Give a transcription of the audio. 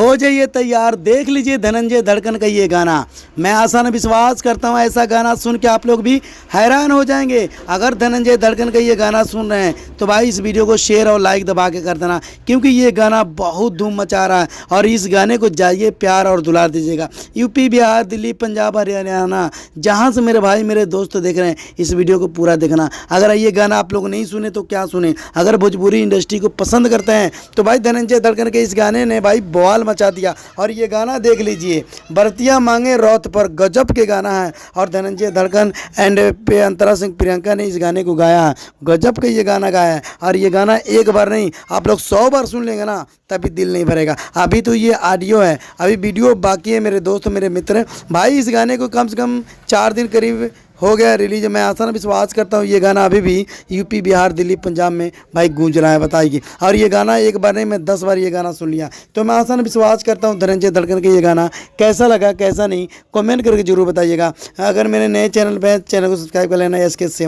हो जाइए तैयार, देख लीजिए धनंजय धड़कन का ये गाना। मैं आसान विश्वास करता हूँ ऐसा गाना सुन के आप लोग भी हैरान हो जाएंगे। अगर धनंजय धड़कन का ये गाना सुन रहे हैं तो भाई इस वीडियो को शेयर और लाइक दबा के कर देना, क्योंकि ये गाना बहुत धूम मचा रहा है। और इस गाने को जाइए प्यार और दुलार दीजिएगा। यूपी, बिहार, दिल्ली, पंजाब, हरियाणा, जहाँ से मेरे भाई मेरे दोस्त देख रहे हैं इस वीडियो को पूरा देखना। अगर ये गाना आप लोग नहीं सुने तो क्या सुने। अगर भोजपुरी इंडस्ट्री को पसंद करते हैं तो भाई धनंजय धड़कन के इस गाने ने भाई बवाल मचा दिया। और ये गाना देख लीजिए, बरतिया मांगे रौत पर, गजब के गाना है। और धनंजय धड़कन एंड अंतरा सिंह प्रियंका ने इस गाने को गाया है, गजब का ये गाना गाया है। और ये गाना एक बार नहीं आप लोग 100 बार सुन लेंगे ना तभी दिल नहीं भरेगा। अभी तो ये ऑडियो है, अभी वीडियो बाकी है। मेरे दोस्त मेरे मित्र भाई इस गाने को कम से कम 4 दिन करीब हो गया रिलीज। मैं आसान विश्वास करता हूँ ये गाना अभी भी यूपी, बिहार, दिल्ली, पंजाब में भाई गूंज रहा है, बताइए। और ये गाना एक बार नहीं मैं 10 बार ये गाना सुन लिया। तो मैं आसान विश्वास करता हूँ धनंजय धड़कन का ये गाना कैसा लगा कैसा नहीं कमेंट करके जरूर बताइएगा। अगर मेरे नए चैनल पे चैनल को सब्सक्राइब कर लेना SK7।